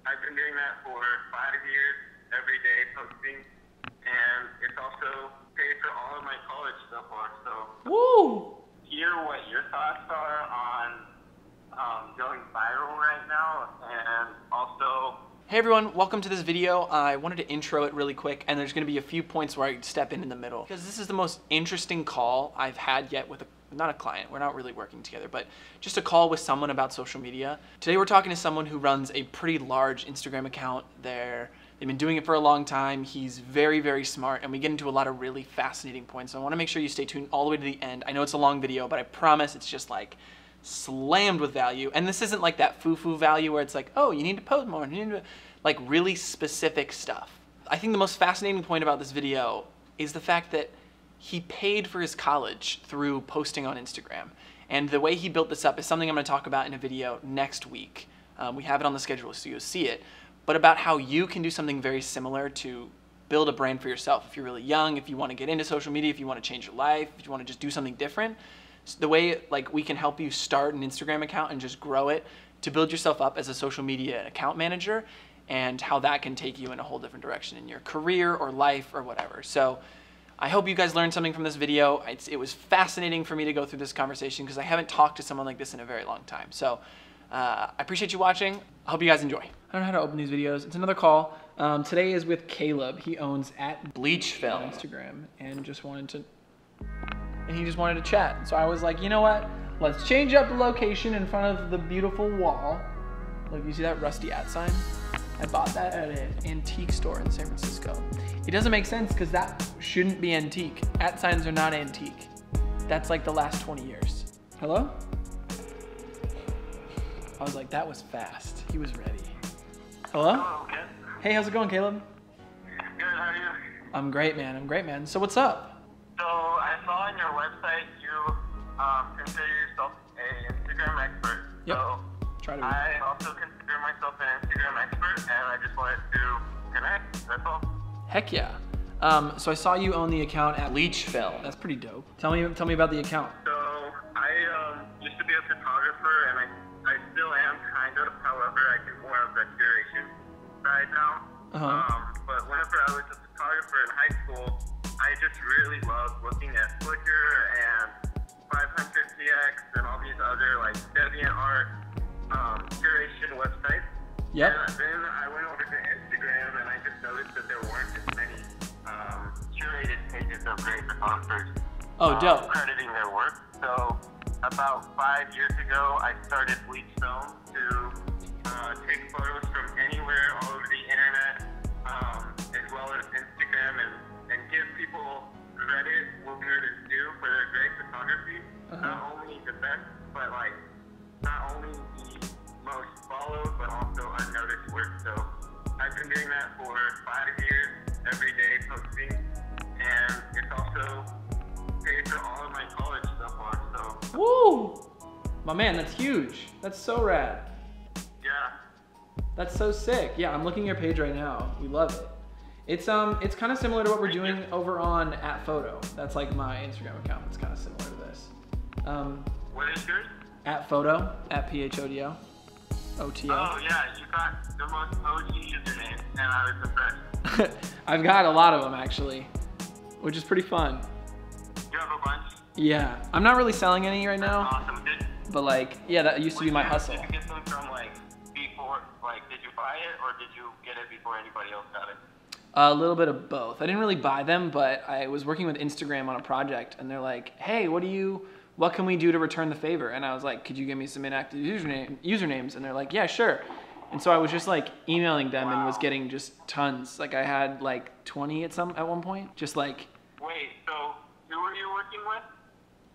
I've been doing that for 5 years, every day posting, and it's also paid for all of my college so far. So, woo! Hear what your thoughts are on going viral right now, and also. Hey everyone, welcome to this video. I wanted to intro it really quick, and there's going to be a few points where I step in the middle, because this is the most interesting call I've had yet with not a client, we're not really working together, but just a call with someone about social media. Today we're talking to someone who runs a pretty large Instagram account. They've been doing it for a long time. He's very, very smart, and we get into a lot of really fascinating points. So I want to make sure you stay tuned all the way to the end. I know it's a long video, but I promise it's just like slammed with value. And this isn't like that foo-foo value where it's like, oh, you need to post more, you need to, like really specific stuff. I think the most fascinating point about this video is the fact that he paid for his college through posting on Instagram. And the way he built this up is something I'm going to talk about in a video next week. We have it on the schedule so you'll see it. But about how you can do something very similar to build a brand for yourself. If you're really young, if you want to get into social media, if you want to change your life, if you want to just do something different, the way like we can help you start an Instagram account and just grow it to build yourself up as a social media account manager, and how that can take you in a whole different direction in your career or life or whatever. So I hope you guys learned something from this video. It was fascinating for me to go through this conversation because I haven't talked to someone like this in a very long time. So I appreciate you watching. I hope you guys enjoy. I don't know how to open these videos. It's another call. Today is with Caleb. He owns @BleachFill on Instagram, and he just wanted to chat. So I was like, you know what? Let's change up the location in front of the beautiful wall. Look, you see that rusty @ sign? I bought that at an antique store in San Francisco. It doesn't make sense because that shouldn't be antique. @ signs are not antique. That's like the last 20 years. Hello? I was like, that was fast. He was ready. Hello? Hello, Ken. Hey, how's it going, Caleb? Good, how are you? I'm great, man. I'm great, man. So what's up? So I saw on your website you consider yourself an Instagram expert. Yep. So Try to. I also consider myself an Instagram expert, and I just wanted to connect. That's all. Heck yeah. So I saw you own the account @BleachFill. That's pretty dope. Tell me about the account. So I used to be a photographer, and I still am kind of. However, I do more of the curation side now. But whenever I was a photographer in high school, I just really loved looking at Flickr and 500px and all these other like DeviantArt curation websites. Yep. And then I went over to Instagram, and I just noticed that there weren't as many curated pages of great photographers crediting their work. So about 5 years ago, I started BleachFill to take photos from anywhere all over the internet, as well as Instagram, and give people credit what artists do for their great photography. Not only the best, but like not only the most followed, but also unnoticed work. So I've been doing that for 5 years, every day posting, and it's also paid for all of my college so far. So Woo! My man, that's huge. That's so rad. yeah. That's so sick. Yeah, I'm looking at your page right now. We love it. It's kind of similar to what we're doing over on @Photo. That's like my Instagram account. It's kind of similar to this. What is yours? @Photo, @PHODO. OTO. Oh yeah, you got the most OG username, and I was impressed. I've got a lot of them actually, which is pretty fun. You have a bunch? Yeah, I'm not really selling any right now, Awesome. but like, yeah, that used to be my hustle. Did you get them from like before, like did you buy it or did you get it before anybody else got it? A little bit of both. I didn't really buy them, but I was working with Instagram on a project, and they're like, hey, what can we do to return the favor? And I was like, could you give me some inactive usernames? And they're like, yeah, sure. And so I was just like emailing them and was getting just tons. Like I had like 20 at one point. Just like. Wait, so who were you working with?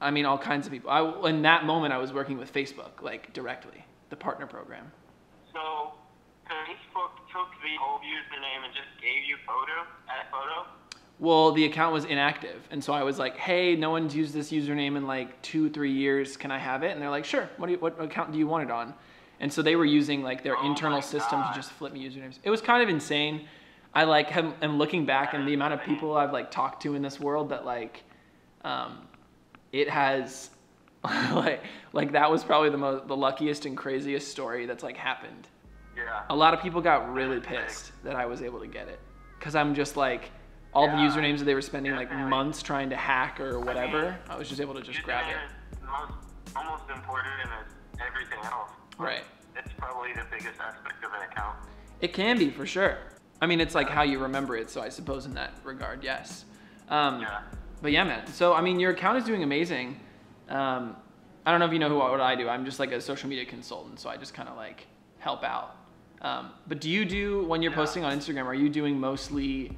I mean, all kinds of people. In that moment, I was working with Facebook, like directly, the partner program. So Facebook took the old username and just gave you @Photo? Well, the account was inactive. And so I was like, hey, no one's used this username in like 2-3 years. Can I have it? And they're like, sure. What account do you want it on? And so they were using like their internal system to just flip me usernames. It was kind of insane. I like am looking back, and the amount of people I've like talked to in this world that like, it has like that was probably the luckiest and craziest story that's like happened. Yeah. Yeah. A lot of people got really pissed that I was able to get it. Because I'm just like, all the usernames that they were spending like months trying to hack or whatever, I was just able to just grab it. It's almost important as everything else. Right. It's probably the biggest aspect of an account. It can be, for sure. I mean, it's like how you remember it, so I suppose in that regard, yes. But yeah, man. So, I mean, your account is doing amazing. I don't know if you know what I do. I'm just like a social media consultant, so I just kind of like help out. But do you do, when you're posting on Instagram, are you doing mostly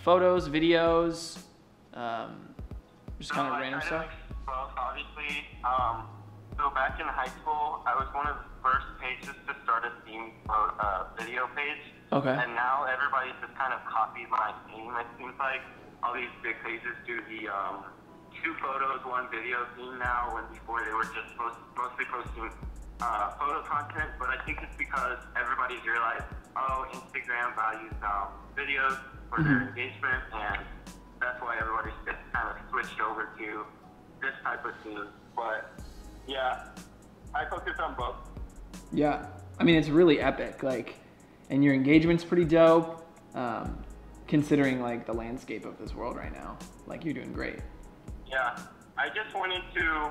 photos, videos, just kind of random stuff? Well, obviously, so back in high school, I was one of the first pages to start a theme video page. Okay. And now everybody's just kind of copied my theme. It seems like all these big pages do the 2 photos, 1 video theme now, when before they were just mostly posting photo content. But I think it's because everybody's realized, oh, Instagram values videos for their engagement, and that's why everybody's just kind of switched over to this type of theme. But yeah, I focus on both. Yeah, I mean, it's really epic, like, and your engagement's pretty dope, considering like the landscape of this world right now. Like, you're doing great. Yeah, I just wanted to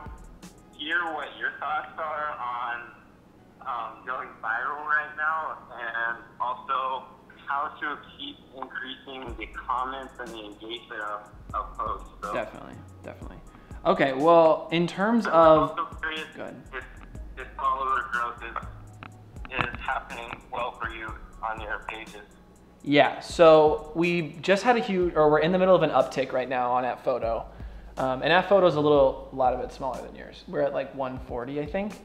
hear what your thoughts are on going viral right now, and also how to keep increasing the comments and the engagement of posts. So, definitely. Okay, well, in terms of... I'm also curious good. if follower growth is happening well for you on your pages. Yeah, so we just had we're in the middle of an uptick right now on @photo. And @photo's a lot of it smaller than yours. We're at like 140, I think.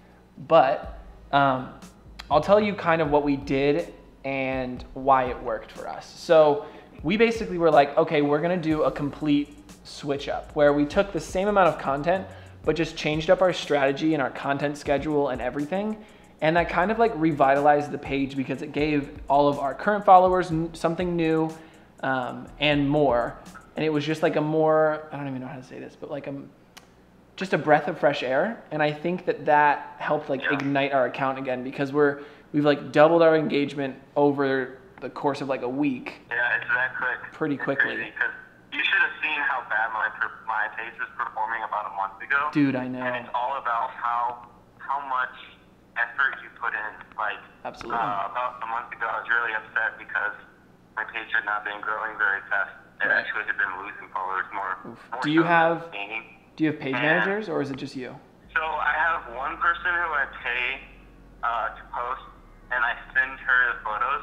But I'll tell you kind of what we did and why it worked for us. So we basically were like, okay, we're gonna do a complete switch up where we took the same amount of content, but just changed up our strategy and our content schedule and everything. And that kind of like revitalized the page because it gave all of our current followers something new and more. And it was just like a more, I don't even know how to say this, but like just a breath of fresh air. And I think that helped like ignite our account again because we've like doubled our engagement over the course of like a week. Yeah, it's that quick. Pretty quickly. Because you should have seen how bad my page was performing about a month ago. Dude, I know. And it's all about how much effort you put in. Like, absolutely. About a month ago, I was really upset because my page had not been growing very fast. It actually had been losing followers more. Do you have page managers, or is it just you? So I have one person who I pay to post, and I send her the photos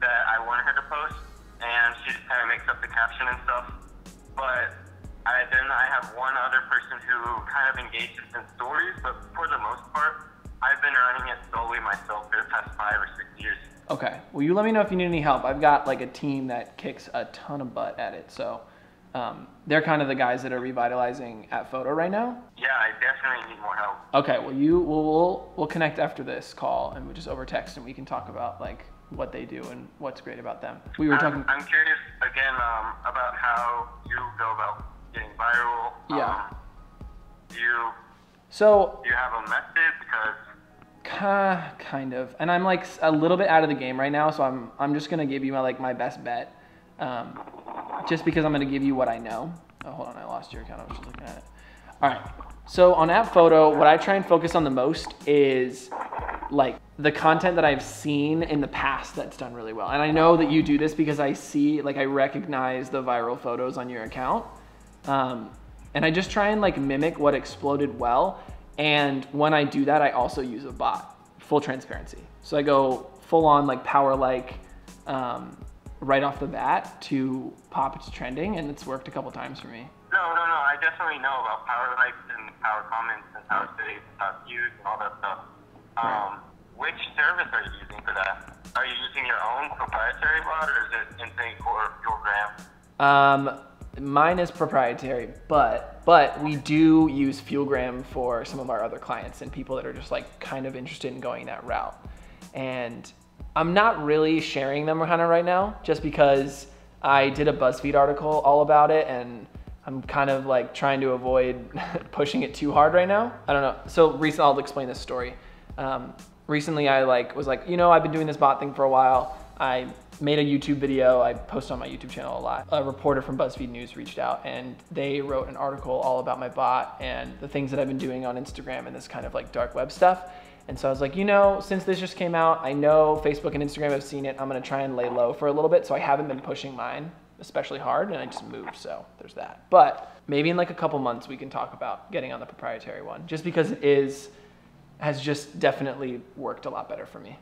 that I want her to post, and she just kind of makes up the caption and stuff. But then I have one other person who kind of engages in stories, but for the most part, I've been running it solely myself for the past 5 or 6 years. Okay, well, you let me know if you need any help. I've got like a team that kicks a ton of butt at it, so they're kind of the guys that are revitalizing @photo right now. Yeah, I definitely need more help. Okay, well, we'll connect after this call, and we'll just over text, and we can talk about like what they do and what's great about them. We were talking. I'm curious again about how you go about getting viral. Yeah. Do you have a method? Because kind of, and I'm like a little bit out of the game right now, so I'm just gonna give you my best bet, just because I'm gonna give you what I know. Oh, hold on, I lost your account. I was just looking at it. All right, so on @photo, what I try and focus on the most is like the content that I've seen in the past that's done really well, and I know that you do this because I recognize the viral photos on your account, and I just try and like mimic what exploded well. And when I do that, I also use a bot, full transparency. So I go full on like power right off the bat to pop it to trending, and it's worked a couple times for me. No, I definitely know about power likes and power comments and power saves and power views and all that stuff. Which service are you using for that? Are you using your own proprietary bot, or is it in sync or FuelGram? Mine is proprietary, but we do use FuelGram for some of our other clients and people that are just like kind of interested in going that route. And I'm not really sharing them kind of right now, just because I did a BuzzFeed article all about it, and I'm kind of like trying to avoid pushing it too hard right now. I don't know. So recently, I'll explain this story. recently I was like, I've been doing this bot thing for a while. I made a YouTube video. I post on my YouTube channel a lot. A reporter from BuzzFeed News reached out and they wrote an article all about my bot and the things that I've been doing on Instagram and this kind of like dark web stuff. And so I was like, since this just came out, I know Facebook and Instagram have seen it. I'm gonna try and lay low for a little bit. So I haven't been pushing mine especially hard, and I just moved, so there's that. But maybe in like a couple months we can talk about getting on the proprietary one, just because it has just definitely worked a lot better for me.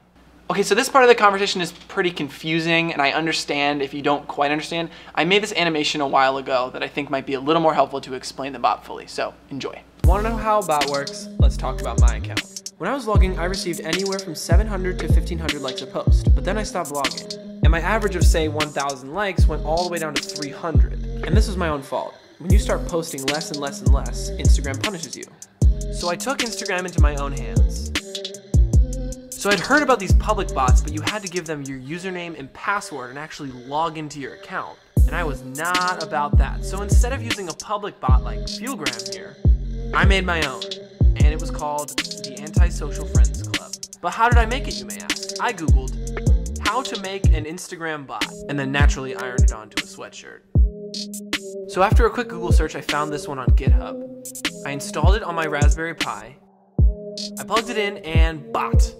Okay, so this part of the conversation is pretty confusing, and I understand if you don't quite understand. I made this animation a while ago that I think might be a little more helpful to explain the bot fully, so enjoy. Want to know how a bot works? Let's talk about my account. When I was vlogging, I received anywhere from 700 to 1,500 likes a post, but then I stopped vlogging. And my average of, say, 1,000 likes went all the way down to 300. And this was my own fault. When you start posting less and less and less, Instagram punishes you. So I took Instagram into my own hands. So I'd heard about these public bots, but you had to give them your username and password and actually log into your account. And I was not about that. So instead of using a public bot like Fuelgram here, I made my own. And it was called the Antisocial Friends Club. But how did I make it, you may ask? I Googled how to make an Instagram bot, and then naturally ironed it onto a sweatshirt. So after a quick Google search, I found this one on GitHub. I installed it on my Raspberry Pi. I plugged it in and bot.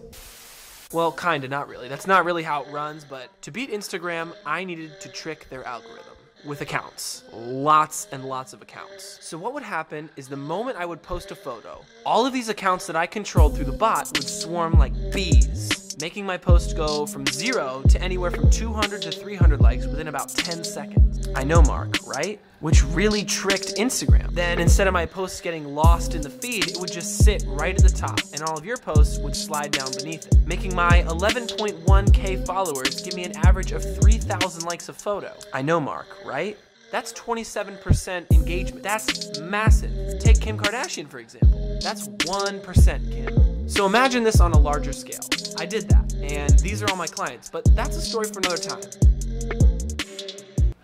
Well, kinda, not really. That's not really how it runs, but to beat Instagram, I needed to trick their algorithm with accounts. Lots and lots of accounts. So what would happen is the moment I would post a photo, all of these accounts that I controlled through the bot would swarm like bees, making my post go from 0 to anywhere from 200 to 300 likes within about 10 seconds. I know, Mark, right? Which really tricked Instagram. Then instead of my posts getting lost in the feed, it would just sit right at the top, and all of your posts would slide down beneath it, making my 11.1K followers give me an average of 3,000 likes a photo. I know, Mark, right? That's 27% engagement. That's massive. Take Kim Kardashian, for example. That's 1%, Kim. So imagine this on a larger scale. I did that, and these are all my clients, but that's a story for another time.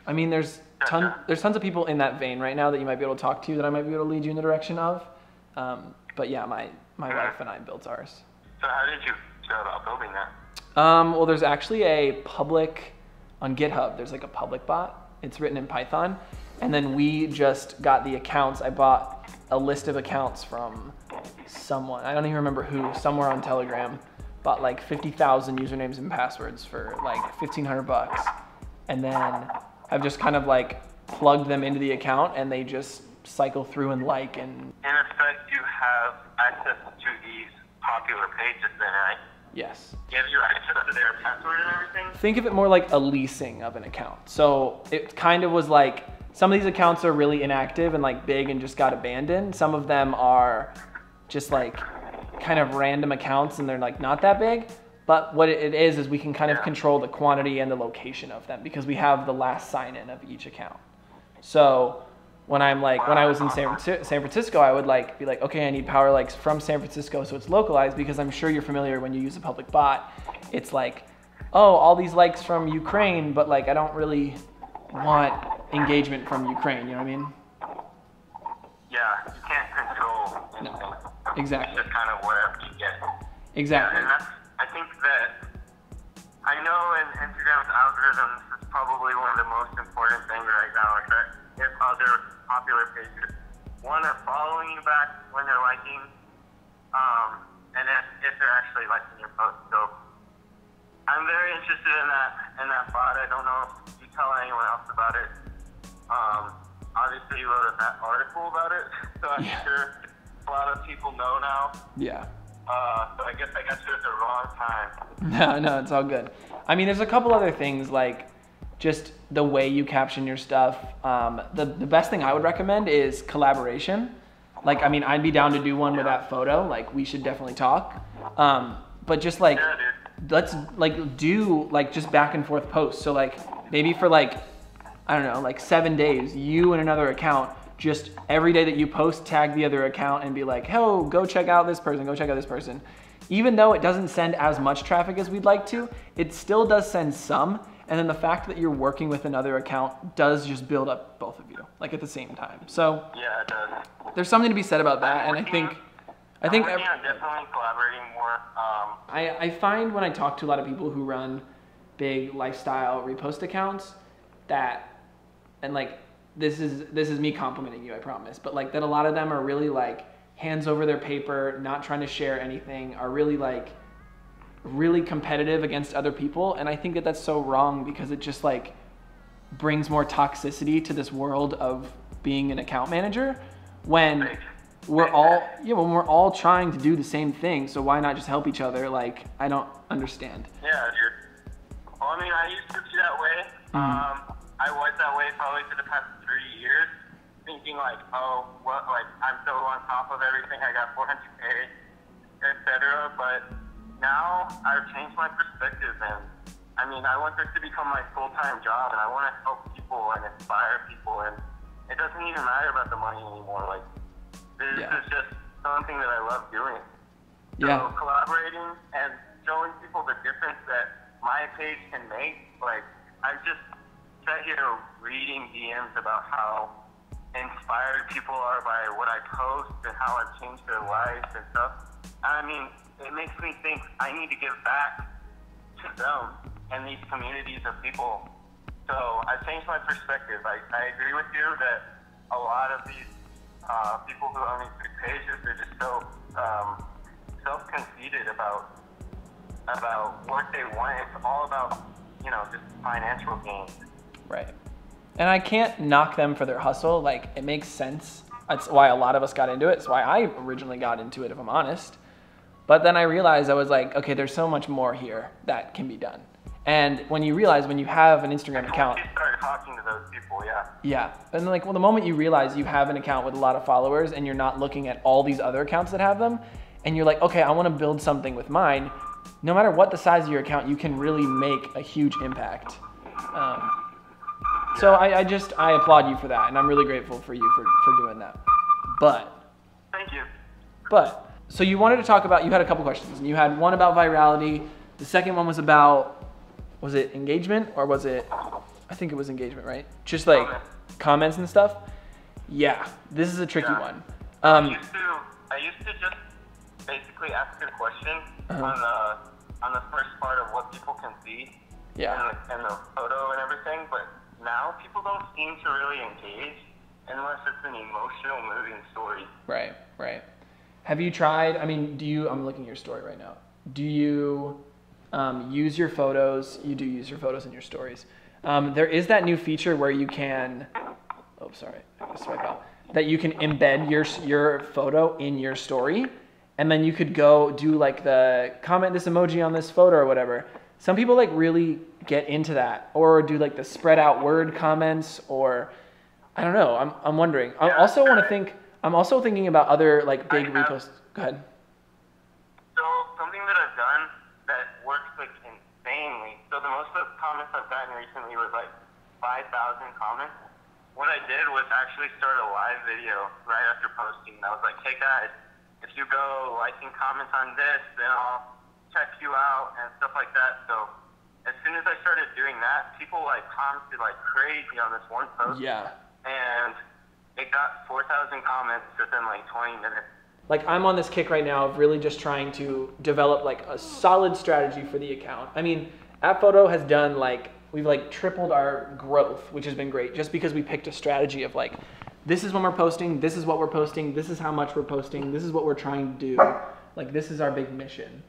I mean, there's tons of people in that vein right now that you might be able to talk to that I might be able to lead you in the direction of. But yeah, my wife and I built ours. So how did you go about building that? Well, there's actually a public, on GitHub, there's like a public bot. It's written in Python. And then we just got the accounts. I bought a list of accounts from someone, I don't even remember who, somewhere on Telegram. Bought like 50,000 usernames and passwords for like 1,500 bucks. And then I've just kind of like plugged them into the account and they just cycle through and like and... In effect, you have access to these popular pages then, right? Yes. You have your access to their password and everything? Think of it more like a leasing of an account. So it kind of was like, some of these accounts are really inactive and like big and just got abandoned. Some of them are just like kind of random accounts and they're like not that big. But what it is we can kind of control the quantity and the location of them because we have the last sign in of each account. So when I was in San Francisco, I would like be like, okay, I need power likes from San Francisco, so it's localized, because I'm sure you're familiar when you use a public bot. It's like, oh, all these likes from Ukraine, but like I don't really want engagement from Ukraine. You know what I mean? Yeah, you can't control anything. No, exactly. It's just kind of whatever you get. Exactly. Yeah, and I think that I know in Instagram's algorithm, this is probably one of the most important things right now, is that if other popular pages, one, are following you back when they're liking, and if they're actually liking your post. So I'm very interested in that bot. I don't know if you tell anyone else about it. Obviously you wrote that article about it, so I'm sure a lot of people know now. Yeah. So I guess I got you at the wrong time. No, it's all good. I mean, there's a couple other things, like just the way you caption your stuff. The best thing I would recommend is collaboration. Like, I mean, I'd be down to do one with that photo. Like, we should definitely talk. But just like, let's like do like just back and forth posts. So like maybe for like, I don't know, like 7 days, you and another account, just every day that you post, tag the other account and be like, oh, go check out this person, go check out this person. Even though it doesn't send as much traffic as we'd like to, it still does send some. And then the fact that you're working with another account does just build up both of you, like at the same time. So yeah, it does. There's something to be said about that. And I think I think definitely collaborating more. I find when I talk to a lot of people who run big lifestyle repost accounts that, and like this is me complimenting you, I promise, but like that a lot of them are really like hands over their paper, not trying to share anything, are really like really competitive against other people, and I think that that's so wrong because it just like brings more toxicity to this world of being an account manager when we're all trying to do the same thing. So why not just help each other? Like, I don't understand. Yeah, dude. Well, I mean, I used to be that way. I was that way probably for the past 3 years, thinking like, oh, what, like I'm so on top of everything. I got 400K, etc. But now I've changed my perspective, and I mean, I want this to become my full-time job, and I want to help people and inspire people, and it doesn't even matter about the money anymore. Like, this is just something that I love doing. So collaborating and showing people the difference that my page can make. Like, I just sat here reading DMs about how inspired people are by what I post and how I've changed their lives and stuff. I mean, it makes me think I need to give back to them and these communities of people. So I've changed my perspective. I agree with you that a lot of these people who own these big pages, they're just so self-conceited about what they want. It's all about, just financial gain. Right. And I can't knock them for their hustle. Like, it makes sense. That's why a lot of us got into it. It's why I originally got into it, if I'm honest. But then I realized, I was like, okay, there's so much more here that can be done. And when you realize, when you have an Instagram account, you start talking to those people, yeah. And like, well, the moment you realize you have an account with a lot of followers and you're not looking at all these other accounts that have them, and you're like, okay, I want to build something with mine. No matter what the size of your account, you can really make a huge impact. So I applaud you for that, and I'm really grateful for you for doing that. But thank you. But so you wanted to talk about, you had a couple questions, and you had one about virality. The second one was about, was it engagement, or was it, I think it was engagement, right? Just like comments and stuff. Yeah, this is a tricky one. I used to just basically ask a question on the first part of what people can see. Yeah. And the photo and everything, but now people don't seem to really engage unless it's an emotional, moving story. Right. Have you tried, I mean, I'm looking at your story right now. Do you use your photos? You do use your photos in your stories. There is that new feature where you can, I gotta swipe out, that you can embed your photo in your story, and then you could go do like the comment this emoji on this photo or whatever. Some people like really get into that, or do like the spread out word comments, or I don't know. I'm wondering. I'm also thinking about other like big reposts. Go ahead. So something that I've done that works like insanely. So the most of the comments I've gotten recently was like 5,000 comments. What I did was actually start a live video right after posting. And I was like, hey guys, if you go like and comment on this, then I'll check you out and stuff like that. So as soon as I started doing that, people like commented like crazy on this one post. Yeah. And it got 4,000 comments within like 20 minutes. Like, I'm on this kick right now of really just trying to develop like a solid strategy for the account. I mean, AppPhoto has done like, we've like tripled our growth, which has been great, just because we picked a strategy of like, this is when we're posting, this is what we're posting, this is how much we're posting, this is what we're trying to do. Like, this is our big mission.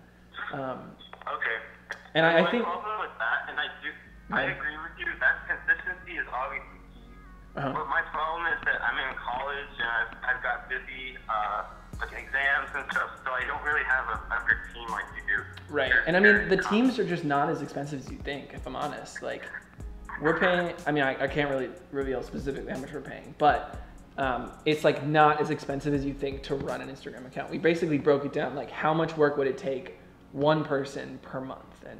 Okay. And I think also with that, and I agree with you, that consistency is obviously key. But my problem is that I'm in college and I've got busy like exams and stuff, so I don't really have a good team like you do. Right. And I mean, the teams are just not as expensive as you think, if I'm honest. Like, we're paying, I mean, I can't really reveal specifically how much we're paying, but it's like not as expensive as you think to run an Instagram account. We basically broke it down, like how much work would it take one person per month, and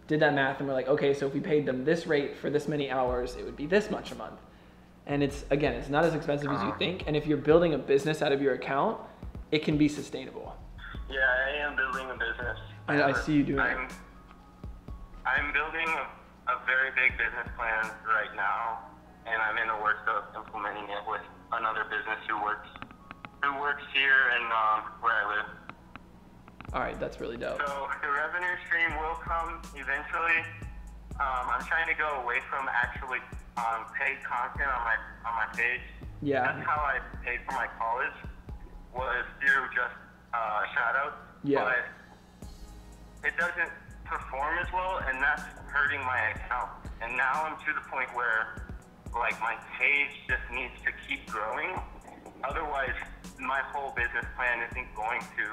did that math, and we're like, okay, so if we paid them this rate for this many hours, it would be this much a month. And it's not as expensive as you think, and if you're building a business out of your account, it can be sustainable. Yeah, I am building a business. I see you doing it. I'm building a very big business plan right now, and I'm in the works of implementing it with another business who works here and where I live. All right, that's really dope. So the revenue stream will come eventually. I'm trying to go away from actually paid content on my page. Yeah. That's how I paid for my college, was through just shout-outs. Yeah. But it doesn't perform as well, and that's hurting my account. And now I'm to the point where, like, my page just needs to keep growing. Otherwise, my whole business plan isn't going to,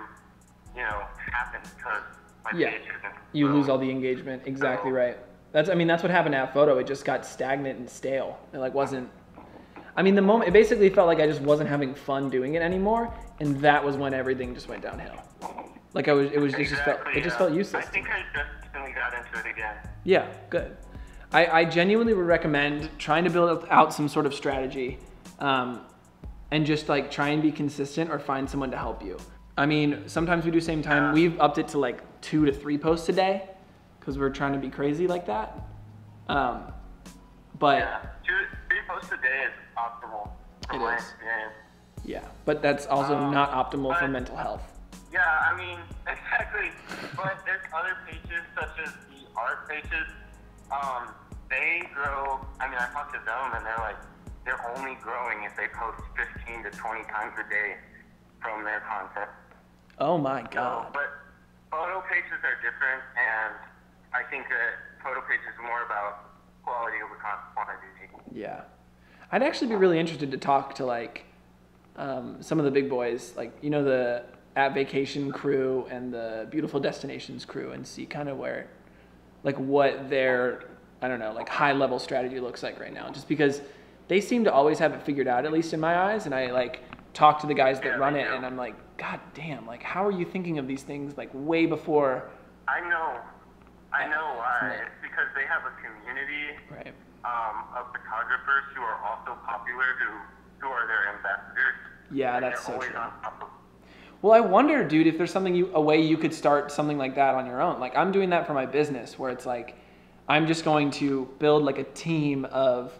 happen because my page isn't You growing. lose all the engagement. Exactly right. That's what happened at Photo. It just got stagnant and stale. It wasn't. It basically felt like I just wasn't having fun doing it anymore, and that was when everything just went downhill. It just felt useless. I think I just recently got into it again. Yeah, good. I genuinely would recommend trying to build out some sort of strategy, and just try and be consistent or find someone to help you. Sometimes we do same time. We've upped it to 2 to 3 posts a day because we're trying to be crazy like that. But yeah, 3 posts a day is optimal from my experience. Yeah, but that's also not optimal for mental health. Yeah, exactly. But there's other pages such as the art pages. They grow. I talk to them and they're only growing if they post 15 to 20 times a day from their content. Oh my God. But photo pages are different, and I think that photo pages is more about quality over quantity. Yeah. I'd actually be really interested to talk to some of the big boys, the At Vacation crew and the Beautiful Destinations crew, and see kind of where, what their, high level strategy looks like right now. Just because they seem to always have it figured out, at least in my eyes. And I talk to the guys that run it, and I'm like, God damn, how are you thinking of these things way before? I know why. It's because they have a community of photographers who are also popular, who are their ambassadors. Yeah, that's so true. Well, I wonder, dude, if there's a way you could start something like that on your own. I'm doing that for my business, where it's I'm just going to build a team of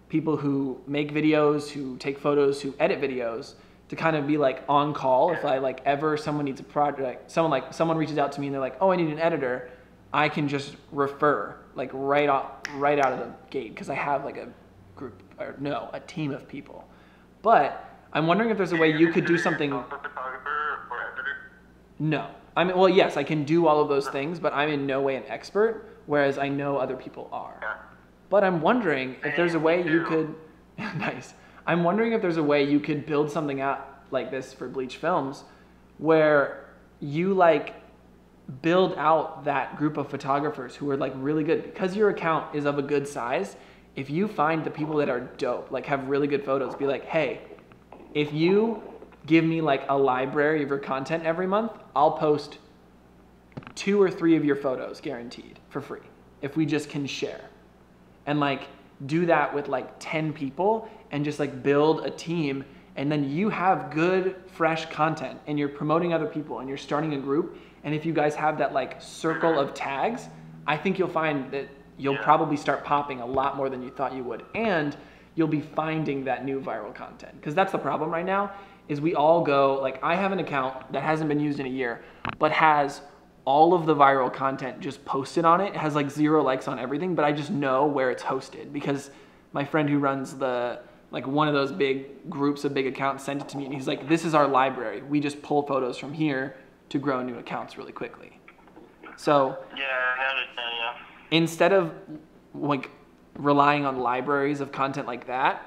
people who make videos, who take photos, who edit videos, to kind of be on call. If ever someone needs a project, someone reaches out to me and they're like, oh, I need an editor, I can just refer right out of the gate, because I have a group, or no, a team of people. But I'm wondering if there's a way you could do something. No. Well, yes, I can do all of those things, but I'm in no way an expert, whereas I know other people are. But I'm wondering if there's a way you could, nice. I'm wondering if there's a way you could build something out like this for Bleach Films, where you build out that group of photographers who are really good, because your account is of a good size. If you find the people that are dope, have really good photos, be like, hey, if you give me a library of your content every month, I'll post 2 or 3 of your photos guaranteed for free, if we just can share. And do that with 10 people, and just build a team, and then you have good fresh content, and you're promoting other people, and you're starting a group. And if you guys have that circle of tags, I think you'll find that you'll probably start popping a lot more than you thought you would, and you'll be finding that new viral content. Because that's the problem right now, is we all go, I have an account that hasn't been used in a year, but has all of the viral content just posted on it. It has 0 likes on everything, but I just know where it's hosted, because my friend who runs one of those big groups of big accounts sent it to me, and he's like, this is our library. We just pull photos from here to grow new accounts really quickly. So instead of relying on libraries of content like that,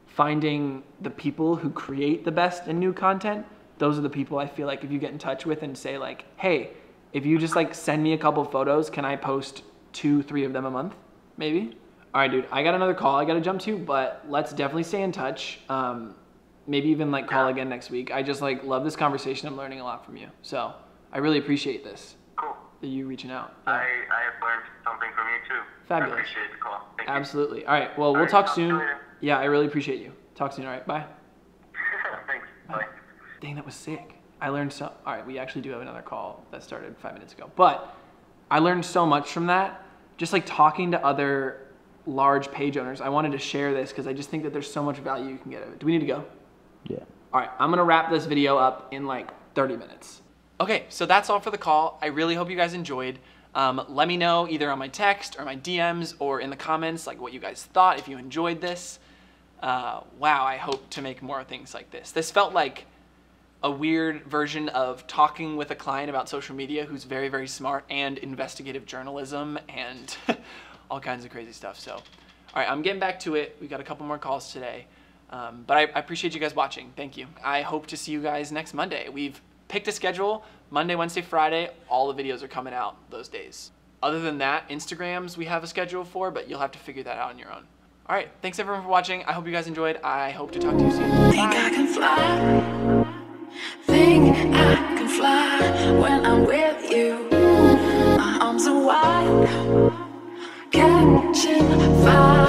finding the people who create the best and new content, those are the people I feel if you get in touch with and say hey, if you just send me a couple photos, can I post 2, 3 of them a month? Maybe. All right, dude, I got another call I got to jump to, but let's definitely stay in touch. Maybe even call again next week. I just love this conversation. I'm learning a lot from you. So I really appreciate this. Cool. That you reaching out. Yeah. I have learned something from you too. Fabulous. I appreciate the call. Thank Absolutely. You. All right. Well, we'll talk soon. Yeah, I really appreciate you. Talk soon. All right. Bye. Thanks. Bye. Dang, that was sick. I learned so. All right. We actually do have another call that started 5 minutes ago, but I learned so much from that. Just talking to other large page owners. I wanted to share this because I just think that there's so much value you can get out of it. Do we need to go? Yeah. All right. I'm going to wrap this video up in 30 minutes. Okay, so that's all for the call. I really hope you guys enjoyed. Let me know either on my text or my DMs or in the comments like what you guys thought, if you enjoyed this. Wow, I hope to make more things like this. This felt like a weird version of talking with a client about social media who's very, very smart and investigative journalism and all kinds of crazy stuff. So, all right, I'm getting back to it. We got a couple more calls today, but I appreciate you guys watching. Thank you. I hope to see you guys next Monday. We've picked a schedule, Monday, Wednesday, Friday. All the videos are coming out those days. Other than that, Instagrams we have a schedule for, but you'll have to figure that out on your own. All right, thanks everyone for watching. I hope you guys enjoyed. I hope to talk to you soon. Think I can fly. Think I can fly when I'm with you. My arms are wide, catching fire.